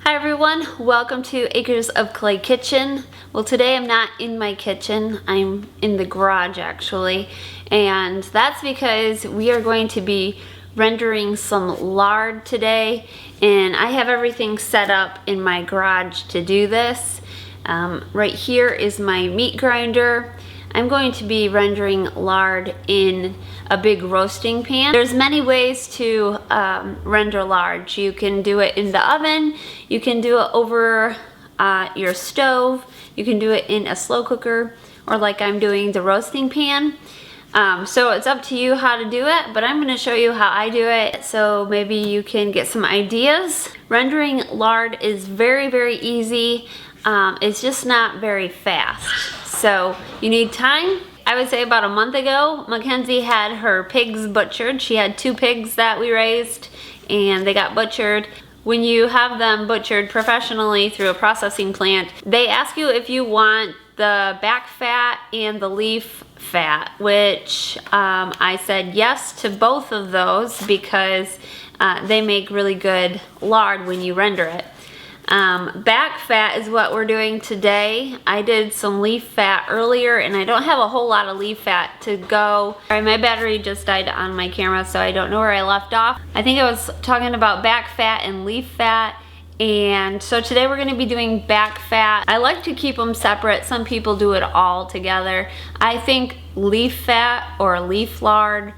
Hi everyone, welcome to Acres of Clay Kitchen. Well, today I'm not in my kitchen, I'm in the garage actually, and that's because we are going to be rendering some lard today, and I have everything set up in my garage to do this. Right here is my meat grinder. I'm going to be rendering lard in a big roasting pan. There's many ways to render lard. You can do it in the oven, you can do it over your stove, you can do it in a slow cooker, or like I'm doing the roasting pan. So it's up to you how to do it, but I'm going to show you how I do it so maybe you can get some ideas. Rendering lard is very easy. It's just not very fast. So you need time. I would say about a month ago, Mackenzie had her pigs butchered. She had 2 pigs that we raised and they got butchered. When you have them butchered professionally through a processing plant, they ask you if you want the back fat and the leaf fat, which I said yes to both of those because they make really good lard when you render it. Back fat is what we're doing today. I did some leaf fat earlier and I don't have a whole lot of leaf fat to go. Sorry, my battery just died on my camera, so I don't know where I left off. I think I was talking about back fat and leaf fat, and so today we're going to be doing back fat. I like to keep them separate. Some people do it all together. I think leaf fat or leaf lard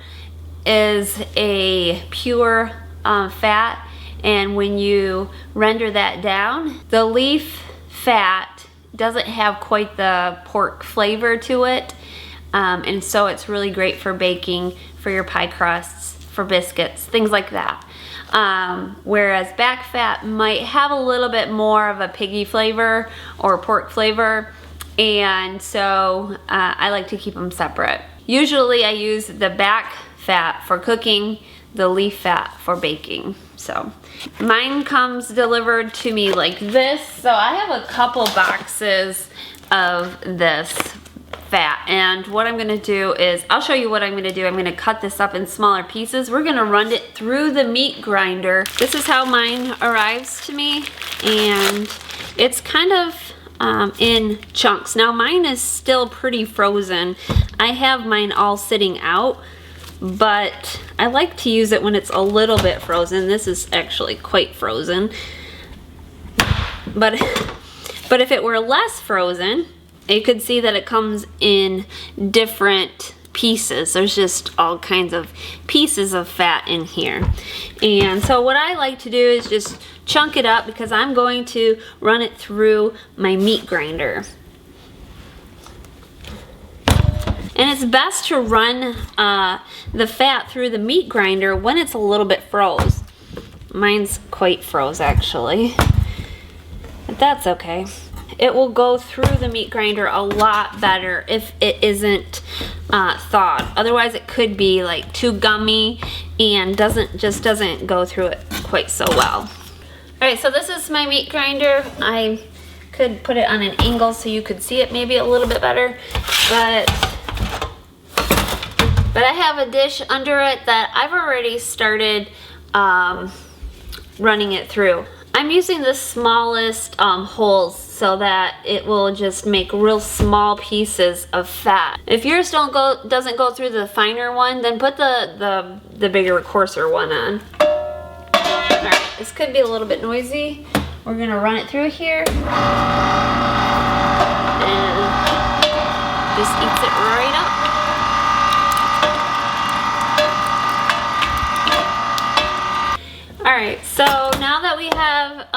is a pure fat. And when you render that down, the leaf fat doesn't have quite the pork flavor to it. And so it's really great for baking, for your pie crusts, for biscuits, things like that. Whereas back fat might have a little bit more of a piggy flavor or pork flavor. And so I like to keep them separate. Usually I use the back fat for cooking, the leaf fat for baking. So mine comes delivered to me like this. So I have a couple boxes of this fat, and what I'm gonna do is, I'll show you what I'm gonna do. I'm gonna cut this up in smaller pieces. We're gonna run it through the meat grinder. This is how mine arrives to me, and it's kind of in chunks. Now mine is still pretty frozen. I have mine all sitting out, but I like to use it when it's a little bit frozen. This is actually quite frozen. But if it were less frozen, you could see that it comes in different pieces. There's just all kinds of pieces of fat in here. And so what I like to do is just chunk it up because I'm going to run it through my meat grinder. And it's best to run the fat through the meat grinder when it's a little bit froze. Mine's quite froze actually, but that's okay. It will go through the meat grinder a lot better if it isn't thawed. Otherwise it could be like too gummy and just doesn't go through it quite so well. Alright, so this is my meat grinder. I could put it on an angle so you could see it maybe a little bit better, but I have a dish under it that I've already started running it through. I'm using the smallest holes so that it will just make real small pieces of fat. If yours doesn't go through the finer one, then put the bigger, coarser one on. Alright, this could be a little bit noisy. We're gonna run it through here. And just eats it right up. Alright, so now that we have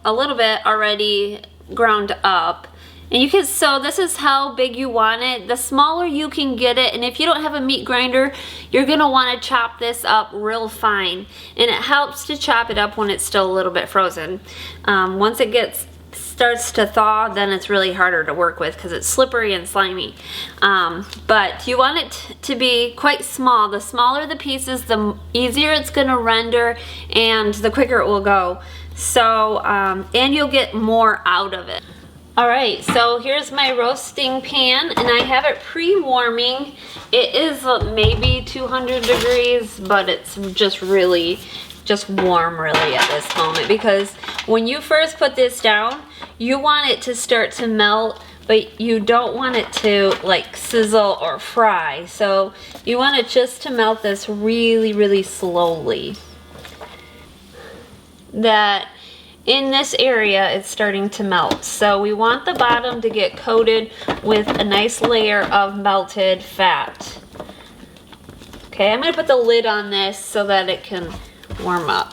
a little bit already ground up, and you can, so this is how big you want it. The smaller you can get it, and if you don't have a meat grinder, you're going to want to chop this up real fine. And it helps to chop it up when it's still a little bit frozen. Once it starts to thaw, then it's really harder to work with because it's slippery and slimy. But you want it to be quite small. The smaller the pieces, the easier it's going to render and the quicker it will go. So, and you'll get more out of it. Alright, so here's my roasting pan, and I have it pre-warming. It is maybe 200 degrees, but it's just really just warm really at this moment, because when you first put this down, you want it to start to melt, but you don't want it to like sizzle or fry. So you want it just to melt this really, really slowly. That in this area it's starting to melt. So we want the bottom to get coated with a nice layer of melted fat. Okay, I'm gonna put the lid on this so that it can warm up.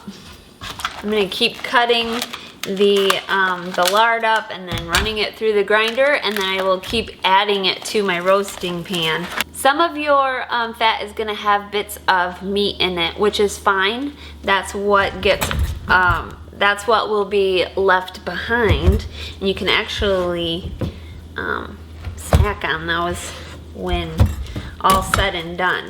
I'm gonna keep cutting the lard up and then running it through the grinder, and then I will keep adding it to my roasting pan. Some of your fat is gonna have bits of meat in it, which is fine. That's what gets, that's what will be left behind. And you can actually snack on those when all said and done.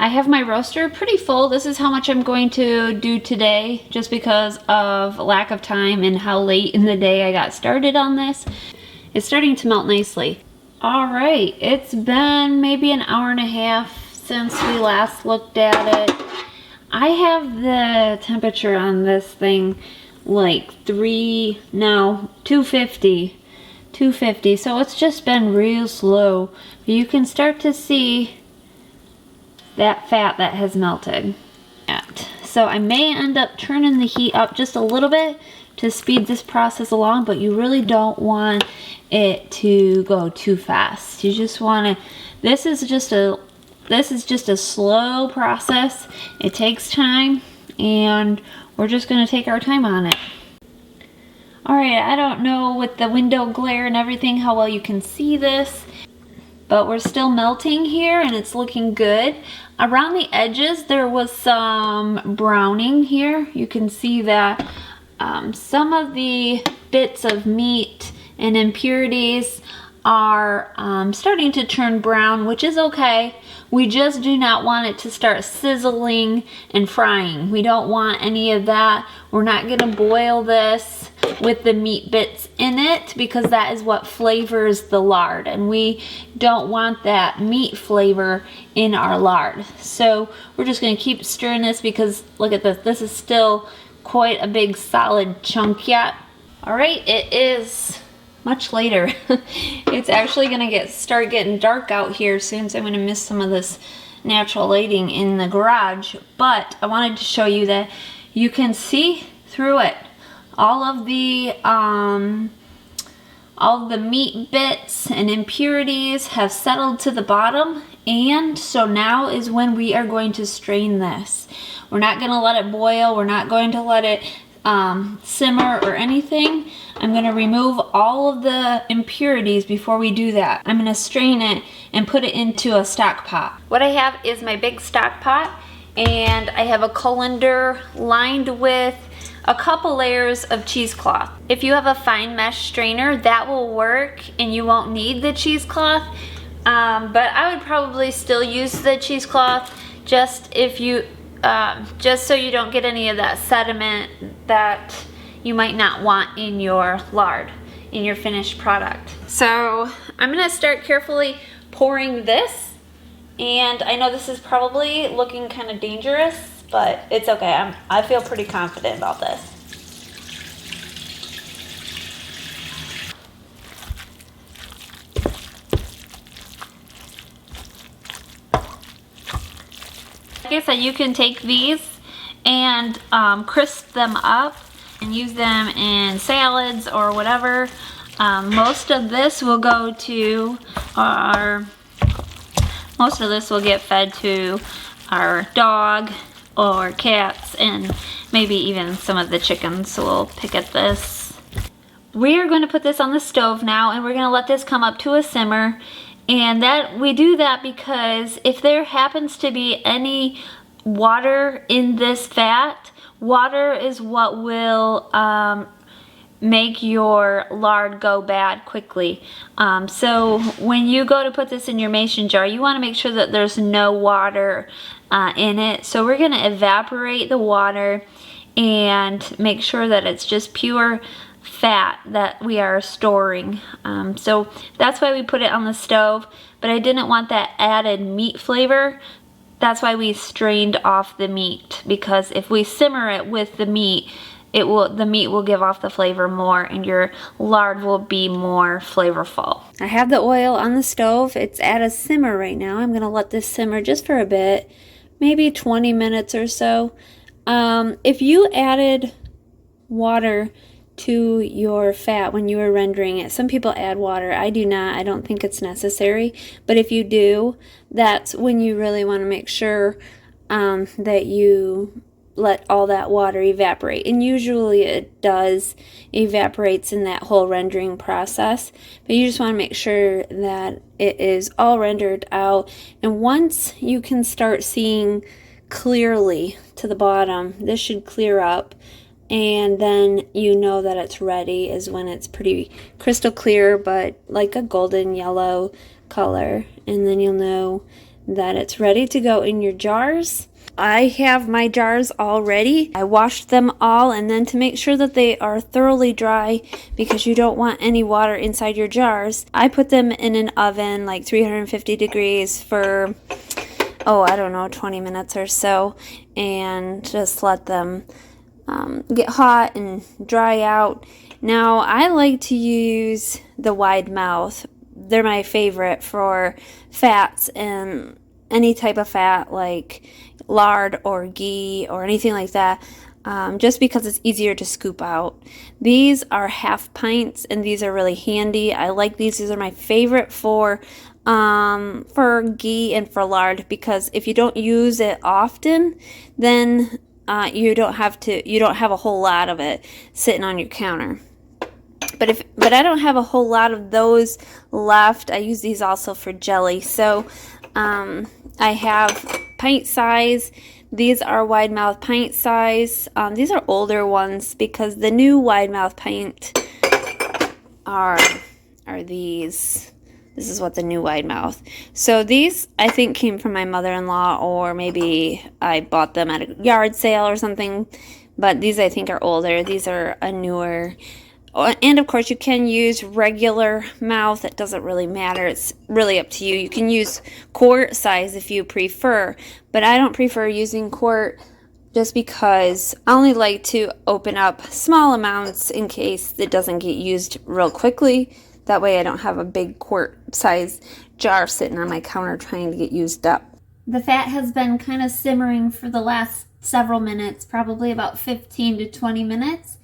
I have my roaster pretty full. This is how much I'm going to do today, just because of lack of time and how late in the day I got started on this. It's starting to melt nicely. All right, it's been maybe an hour and a half since we last looked at it. I have the temperature on this thing like 250. 250, so it's just been real slow. You can start to see that fat that has melted. So I may end up turning the heat up just a little bit to speed this process along, but you really don't want it to go too fast. You just want to, this is just a slow process. It takes time, and we're just going to take our time on it. All right, I don't know with the window glare and everything how well you can see this, but we're still melting here and it's looking good. Around the edges there was some browning here. You can see that some of the bits of meat and impurities are starting to turn brown, which is okay. We just do not want it to start sizzling and frying. We don't want any of that. We're not gonna boil this with the meat bits in it, because that is what flavors the lard, and we don't want that meat flavor in our lard. So we're just gonna keep stirring this, because look at this, this is still quite a big solid chunk yet. All right, it is much later. It's actually gonna start getting dark out here soon, so I'm gonna miss some of this natural lighting in the garage, but I wanted to show you that you can see through it. All of the meat bits and impurities have settled to the bottom, and so now is when we are going to strain this. We're not going to let it boil. We're not going to let it simmer or anything. I'm going to remove all of the impurities before we do that. I'm going to strain it and put it into a stock pot. What I have is my big stock pot, and I have a colander lined with a couple layers of cheesecloth. If you have a fine mesh strainer, that will work and you won't need the cheesecloth, but I would probably still use the cheesecloth just so you don't get any of that sediment that you might not want in your lard, in your finished product. So I'm gonna start carefully pouring this, and I know this is probably looking kind of dangerous, but it's okay. I feel pretty confident about this. Like I said, you can take these and crisp them up and use them in salads or whatever. Most of this will go to most of this will get fed to our dog or cats, and maybe even some of the chickens will pick at this. We are going to put this on the stove now, and we're going to let this come up to a simmer. And that we do that because if there happens to be any water in this fat. Water is what will make your lard go bad quickly. So when you go to put this in your mason jar, you want to make sure that there's no water in it. So we're going to evaporate the water and make sure that it's just pure fat that we are storing. So that's why we put it on the stove, but I didn't want that added meat flavor. That's why we strained off the meat, because if we simmer it with the meat, the meat will give off the flavor more and your lard will be more flavorful. I have the oil on the stove. It's at a simmer right now. I'm going to let this simmer just for a bit, maybe 20 minutes or so. If you added water to your fat when you were rendering it, some people add water. I do not. I don't think it's necessary. But if you do, that's when you really want to make sure that you let all that water evaporate. And usually it does evaporates in that whole rendering process. But you just want to make sure that it is all rendered out. And once you can start seeing clearly to the bottom, this should clear up. And then you know that it's ready is when it's pretty crystal clear, but like a golden yellow color. And then you'll know that it's ready to go in your jars. I have my jars all ready. I washed them all, and then to make sure that they are thoroughly dry, because you don't want any water inside your jars, I put them in an oven like 350 degrees for, I don't know, 20 minutes or so, and just let them get hot and dry out. Now, I like to use the wide mouth. They're my favorite for fats, and any type of fat like lard or ghee or anything like that, just because it's easier to scoop out. These are half pints, and these are really handy. I like these. These are my favorite for ghee and for lard, because if you don't use it often, then you don't have a whole lot of it sitting on your counter. But I don't have a whole lot of those left. I use these also for jelly. So I have pint size. These are wide mouth pint size. These are older ones, because the new wide mouth pint are these. This is what the new wide mouth. So these I think came from my mother-in-law, or maybe I bought them at a yard sale or something. But these I think are older. These are a newer. And of course you can use regular mouth. It doesn't really matter. It's really up to you. You can use quart size if you prefer, but I don't prefer using quart just because I only like to open up small amounts in case it doesn't get used real quickly. That way I don't have a big quart size jar sitting on my counter trying to get used up. The fat has been kind of simmering for the last several minutes, probably about 15 to 20 minutes.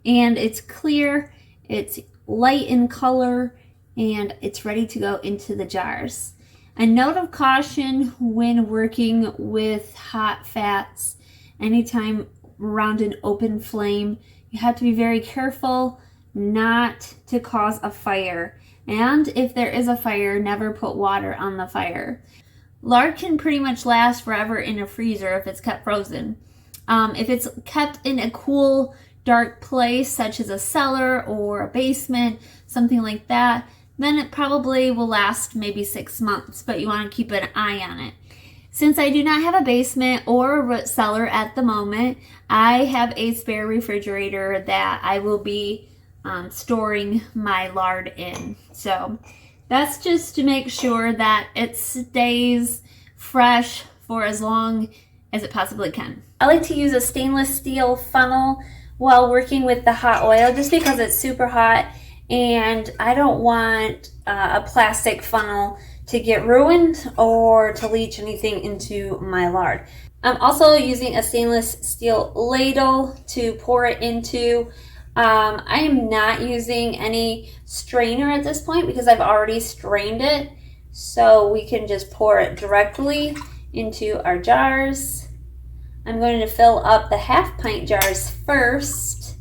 And it's clear, it's light in color, and it's ready to go into the jars. A note of caution when working with hot fats, anytime around an open flame, you have to be very careful not to cause a fire. And if there is a fire, never put water on the fire. Lard can pretty much last forever in a freezer if it's kept frozen. If it's kept in a cool, dark place, such as a cellar or a basement, something like that, then it probably will last maybe 6 months, but you want to keep an eye on it. Since I do not have a basement or a cellar at the moment, I have a spare refrigerator that I will be storing my lard in. So that's just to make sure that it stays fresh for as long as it possibly can. I like to use a stainless steel funnel while working with the hot oil, just because it's super hot, and I don't want a plastic funnel to get ruined or to leach anything into my lard. I'm also using a stainless steel ladle to pour it into. I am not using any strainer at this point because I've already strained it, so we can just pour it directly into our jars. I'm going to fill up the half pint jars first,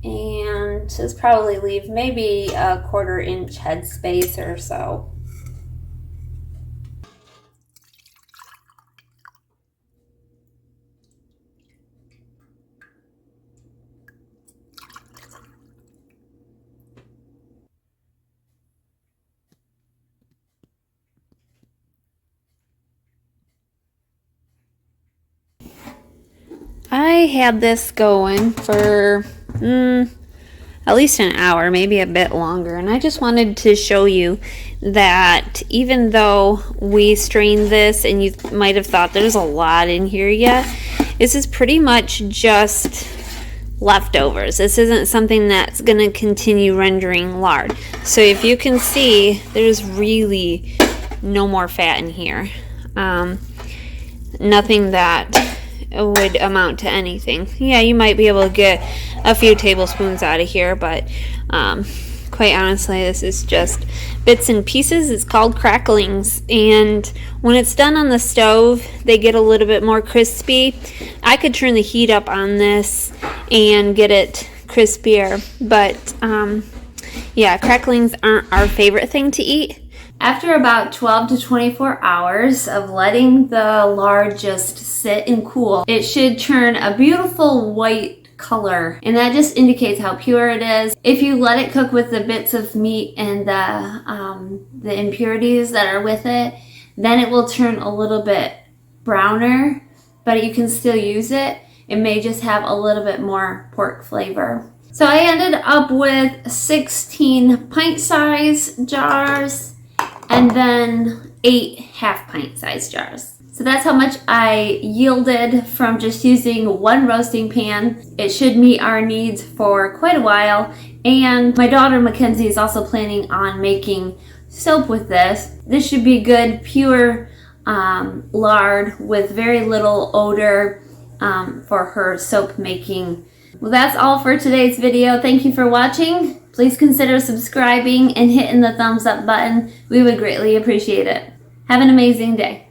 and just probably leave maybe a 1/4 inch head space or so. I had this going for at least an hour, maybe a bit longer, and I just wanted to show you that even though we strained this and you might have thought there's a lot in here yet, this is pretty much just leftovers. This isn't something that's going to continue rendering lard. So if you can see, there's really no more fat in here. Nothing that would amount to anything. Yeah, you might be able to get a few tablespoons out of here, but quite honestly, this is just bits and pieces. It's called cracklings, and when it's done on the stove, they get a little bit more crispy. I could turn the heat up on this and get it crispier, but yeah, cracklings aren't our favorite thing to eat. After about 12 to 24 hours of letting the lard just sit and cool, it should turn a beautiful white color, and that just indicates how pure it is. If you let it cook with the bits of meat and the impurities that are with it, then it will turn a little bit browner, but you can still use it. It may just have a little bit more pork flavor. So I ended up with 16 pint-size jars and then 8 half-pint size jars. So that's how much I yielded from just using one roasting pan. It should meet our needs for quite a while. And my daughter Mackenzie is also planning on making soap with this. This should be good, pure lard with very little odor for her soap making. Well, that's all for today's video. Thank you for watching. Please consider subscribing and hitting the thumbs up button. We would greatly appreciate it. Have an amazing day.